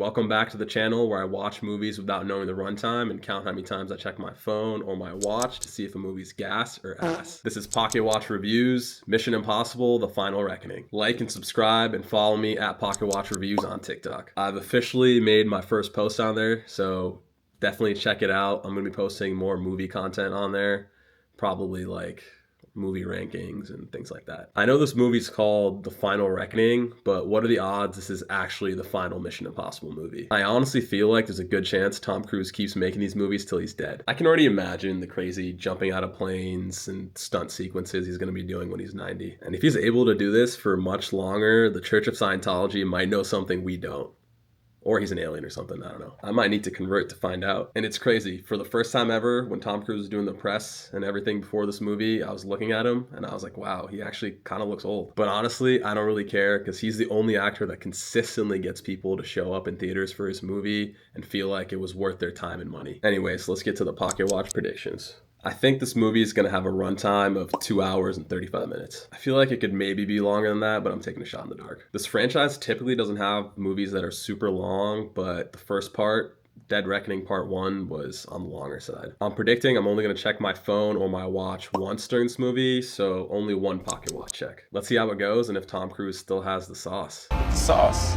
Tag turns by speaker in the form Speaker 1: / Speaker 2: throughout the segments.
Speaker 1: Welcome back to the channel where I watch movies without knowing the runtime and count how many times I check my phone or my watch to see if a movie's gas or ass. This is Pocket Watch Reviews, Mission Impossible, The Final Reckoning. Like and subscribe and follow me at Pocket Watch Reviews on TikTok. I've officially made my first post on there, so definitely check it out. I'm going to be posting more movie content on there, probably like movie rankings and things like that. I know this movie's called The Final Reckoning, but what are the odds this is actually the final Mission Impossible movie? I honestly feel like there's a good chance Tom Cruise keeps making these movies till he's dead. I can already imagine the crazy jumping out of planes and stunt sequences he's going to be doing when he's 90. And if he's able to do this for much longer, the Church of Scientology might know something we don't. Or he's an alien or something, I don't know. I might need to convert to find out. And it's crazy. For the first time ever, when Tom Cruise was doing the press and everything before this movie, I was looking at him and I was like, wow, he actually kind of looks old. But honestly, I don't really care because he's the only actor that consistently gets people to show up in theaters for his movie and feel like it was worth their time and money. Anyways, let's get to the Pocket Watch predictions. I think this movie is going to have a runtime of 2 hours and 35 minutes. I feel like it could maybe be longer than that, but I'm taking a shot in the dark. This franchise typically doesn't have movies that are super long, but the first part, Dead Reckoning Part 1, was on the longer side. I'm predicting I'm only going to check my phone or my watch once during this movie, so only one pocket watch check. Let's see how it goes and if Tom Cruise still has the sauce.
Speaker 2: Sauce.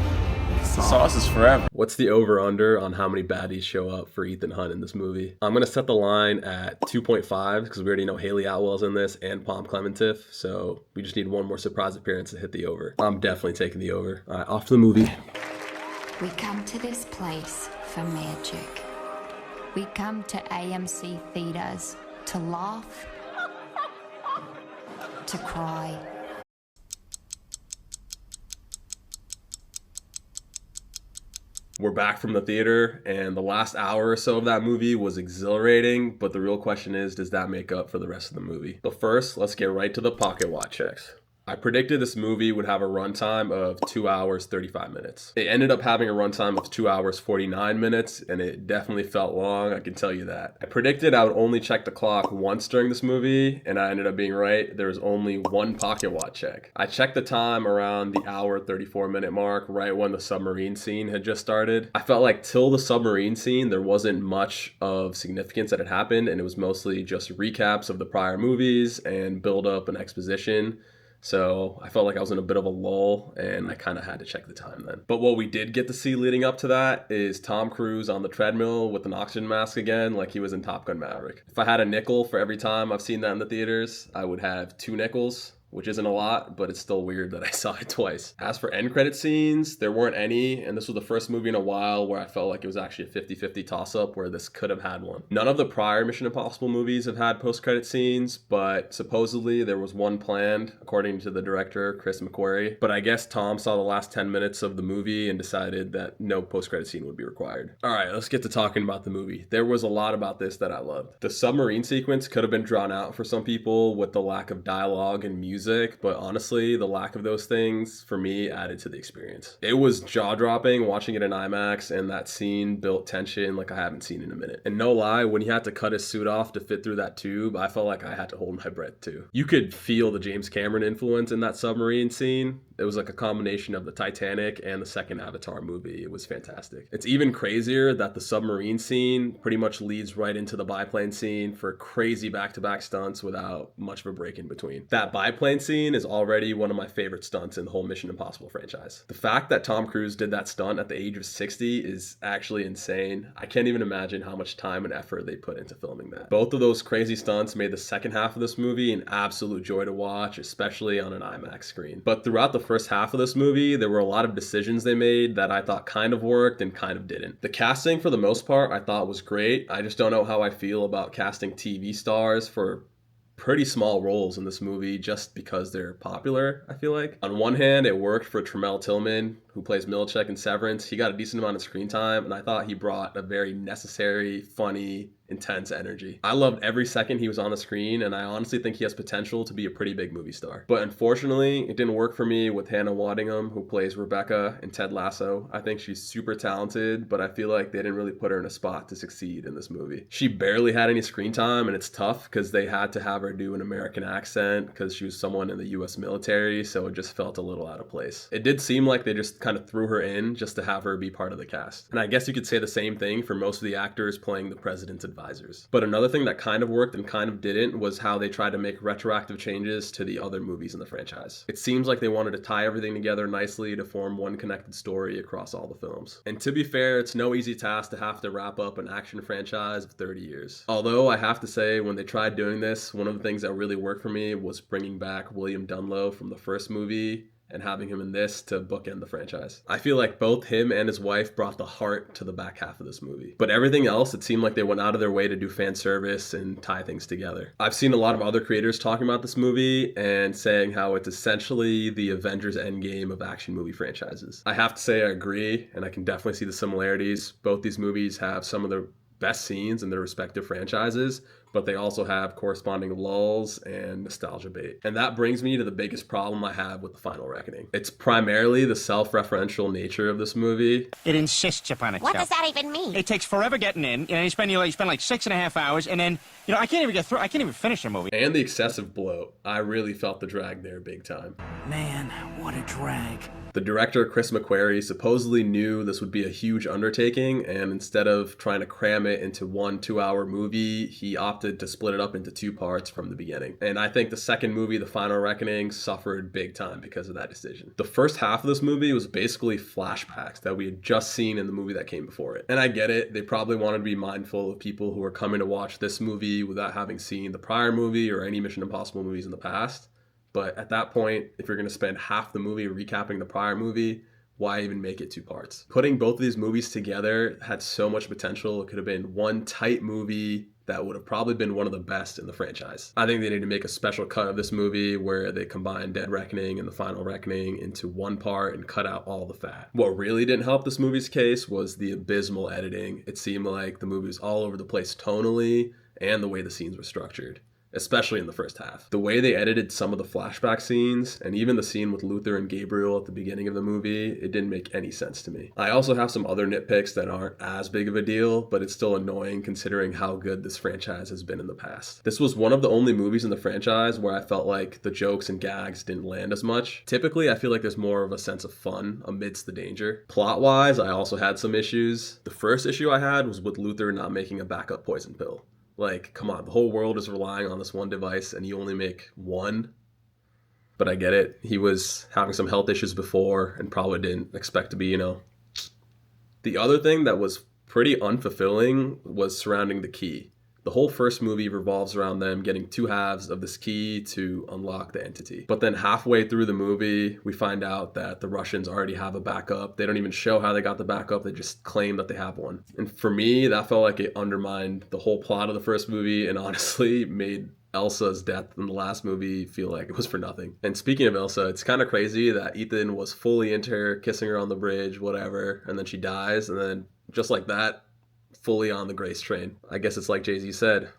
Speaker 2: The sauce is forever.
Speaker 1: What's the over-under on how many baddies show up for Ethan Hunt in this movie? I'm going to set the line at 2.5 because we already know Haley Atwell's in this and Pom Klementieff, so we just need one more surprise appearance to hit the over. I'm definitely taking the over. All right, off to the movie.
Speaker 3: We come to this place for magic. We come to AMC theaters to laugh, to cry.
Speaker 1: We're back from the theater, and the last hour or so of that movie was exhilarating, but the real question is, does that make up for the rest of the movie? But first, let's get right to the pocket watch checks. I predicted this movie would have a runtime of 2 hours, 35 minutes. It ended up having a runtime of 2 hours, 49 minutes, and it definitely felt long, I can tell you that. I predicted I would only check the clock once during this movie, and I ended up being right. There was only one pocket watch check. I checked the time around the hour, 34-minute mark, right when the submarine scene had just started. I felt like till the submarine scene, there wasn't much of significance that had happened, and it was mostly just recaps of the prior movies and build up and exposition. So I felt like I was in a bit of a lull and I kind of had to check the time then. But what we did get to see leading up to that is Tom Cruise on the treadmill with an oxygen mask again, like he was in Top Gun Maverick. If I had a nickel for every time I've seen that in the theaters, I would have 2 nickels, which isn't a lot, but it's still weird that I saw it twice. As for end credit scenes, there weren't any, and this was the first movie in a while where I felt like it was actually a 50-50 toss-up where this could have had one. None of the prior Mission Impossible movies have had post-credit scenes, but supposedly there was one planned, according to the director, Chris McQuarrie. But I guess Tom saw the last 10 minutes of the movie and decided that no post-credit scene would be required. All right, let's get to talking about the movie. There was a lot about this that I loved. The submarine sequence could have been drawn out for some people with the lack of dialogue and music, but honestly, the lack of those things for me added to the experience. It was jaw-dropping watching it in IMAX, and that scene built tension like I haven't seen in a minute. And no lie, when he had to cut his suit off to fit through that tube, I felt like I had to hold my breath too. You could feel the James Cameron influence in that submarine scene. It was like a combination of the Titanic and the second Avatar movie. It was fantastic. It's even crazier that the submarine scene pretty much leads right into the biplane scene for crazy back-to-back stunts without much of a break in between. That biplane scene is already one of my favorite stunts in the whole Mission Impossible franchise. The fact that Tom Cruise did that stunt at the age of 60 is actually insane. I can't even imagine how much time and effort they put into filming that. Both of those crazy stunts made the second half of this movie an absolute joy to watch, especially on an IMAX screen. But throughout the first half of this movie, there were a lot of decisions they made that I thought kind of worked and kind of didn't. The casting, for the most part, I thought was great. I just don't know how I feel about casting TV stars for pretty small roles in this movie just because they're popular, I feel like. On one hand, it worked for Tremel Tillman, who plays Milchek in Severance. He got a decent amount of screen time, and I thought he brought a very necessary, funny, intense energy. I loved every second he was on the screen, and I honestly think he has potential to be a pretty big movie star. But unfortunately, it didn't work for me with Hannah Waddingham, who plays Rebecca in Ted Lasso. I think she's super talented, but I feel like they didn't really put her in a spot to succeed in this movie. She barely had any screen time, and it's tough because they had to have her do an American accent because she was someone in the US military, so it just felt a little out of place. It did seem like they just kind of threw her in just to have her be part of the cast. And I guess you could say the same thing for most of the actors playing the president's advisors. But another thing that kind of worked and kind of didn't was how they tried to make retroactive changes to the other movies in the franchise. It seems like they wanted to tie everything together nicely to form one connected story across all the films. And to be fair, it's no easy task to have to wrap up an action franchise of 30 years. Although I have to say, when they tried doing this, one of the things that really worked for me was bringing back William Dunlow from the first movie and having him in this to bookend the franchise. I feel like both him and his wife brought the heart to the back half of this movie. But everything else, it seemed like they went out of their way to do fan service and tie things together. I've seen a lot of other creators talking about this movie and saying how it's essentially the Avengers Endgame of action movie franchises. I have to say I agree, and I can definitely see the similarities. Both these movies have some of the best scenes in their respective franchises, but they also have corresponding lulls and nostalgia bait. And that brings me to the biggest problem I have with The Final Reckoning. It's primarily the self-referential nature of this movie.
Speaker 4: It insists upon itself.
Speaker 5: What does that even mean?
Speaker 4: It takes forever getting in, and you spend like 6.5 hours, and then, I can't even get through, I can't even finish a movie.
Speaker 1: And the excessive bloat. I really felt the drag there big time.
Speaker 6: Man, what a drag.
Speaker 1: The director, Chris McQuarrie, supposedly knew this would be a huge undertaking, and instead of trying to cram it into 1 2-hour movie, he opted to split it up into 2 parts from the beginning. And I think the second movie, The Final Reckoning, suffered big time because of that decision. The first half of this movie was basically flashbacks that we had just seen in the movie that came before it. And I get it, they probably wanted to be mindful of people who are coming to watch this movie without having seen the prior movie or any Mission Impossible movies in the past. But at that point, if you're going to spend half the movie recapping the prior movie, why even make it 2 parts? Putting both of these movies together had so much potential. It could have been one tight movie that would have probably been one of the best in the franchise. I think they need to make a special cut of this movie where they combine Dead Reckoning and The Final Reckoning into 1 part and cut out all the fat. What really didn't help this movie's case was the abysmal editing. It seemed like the movie was all over the place tonally and the way the scenes were structured, especially in the first half. The way they edited some of the flashback scenes, and even the scene with Luther and Gabriel at the beginning of the movie, it didn't make any sense to me. I also have some other nitpicks that aren't as big of a deal, but it's still annoying considering how good this franchise has been in the past. This was one of the only movies in the franchise where I felt like the jokes and gags didn't land as much. Typically, I feel like there's more of a sense of fun amidst the danger. Plot-wise, I also had some issues. The first issue I had was with Luther not making a backup poison pill. Like, come on, the whole world is relying on this one device and you only make one. But I get it. He was having some health issues before and probably didn't expect to be, The other thing that was pretty unfulfilling was surrounding the key. The whole first movie revolves around them getting 2 halves of this key to unlock the entity. But then halfway through the movie, we find out that the Russians already have a backup. They don't even show how they got the backup. They just claim that they have one. And for me, that felt like it undermined the whole plot of the first movie and honestly made Ilsa's death in the last movie feel like it was for nothing. And speaking of Ilsa, it's kind of crazy that Ethan was fully into her, kissing her on the bridge, whatever, and then she dies, and then just like that, fully on the Grace train. I guess it's like Jay-Z said.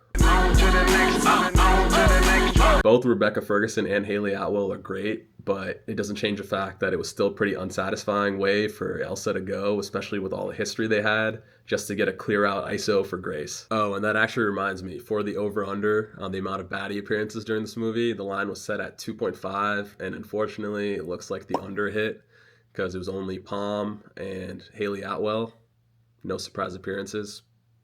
Speaker 1: Both Rebecca Ferguson and Haley Atwell are great, but it doesn't change the fact that it was still a pretty unsatisfying way for Ilsa to go, especially with all the history they had, just to get a clear out ISO for Grace. Oh, and that actually reminds me, for the over-under on the amount of baddie appearances during this movie, the line was set at 2.5, and unfortunately, it looks like the under hit because it was only Palm and Haley Atwell. No surprise appearances.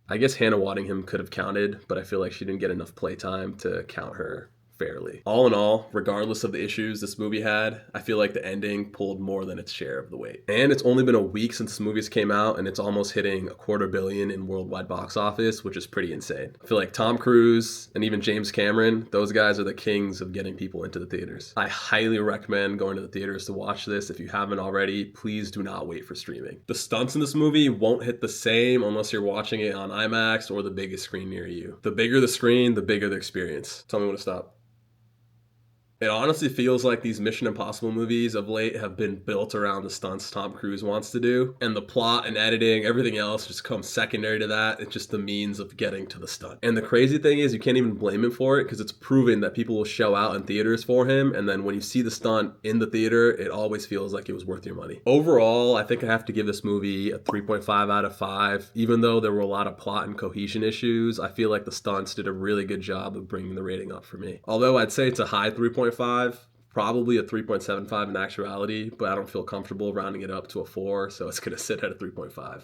Speaker 1: I guess Hannah Waddingham could have counted, but I feel like she didn't get enough playtime to count her fairly. All in all, regardless of the issues this movie had, I feel like the ending pulled more than its share of the weight. And it's only been a week since the movies came out, and it's almost hitting $250 million in worldwide box office, which is pretty insane. I feel like Tom Cruise and even James Cameron, those guys are the kings of getting people into the theaters. I highly recommend going to the theaters to watch this. If you haven't already, please do not wait for streaming. The stunts in this movie won't hit the same unless you're watching it on IMAX or the biggest screen near you. The bigger the screen, the bigger the experience. Tell me when to stop. It honestly feels like these Mission Impossible movies of late have been built around the stunts Tom Cruise wants to do, and the plot and editing, everything else just comes secondary to that. It's just the means of getting to the stunt. And the crazy thing is you can't even blame him for it because it's proven that people will show out in theaters for him, and then when you see the stunt in the theater, it always feels like it was worth your money. Overall, I think I have to give this movie a 3.5 out of 5. Even though there were a lot of plot and cohesion issues, I feel like the stunts did a really good job of bringing the rating up for me. Although I'd say it's a high 3.5, Probably a 3.75 in actuality, but I don't feel comfortable rounding it up to a 4, so it's going to sit at a 3.5.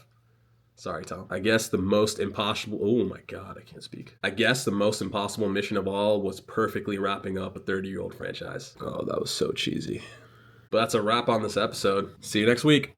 Speaker 1: Sorry, Tom. I guess the most impossible... Oh my god, I can't speak. I guess the most impossible mission of all was perfectly wrapping up a 30-year-old franchise. Oh, that was so cheesy. But that's a wrap on this episode. See you next week.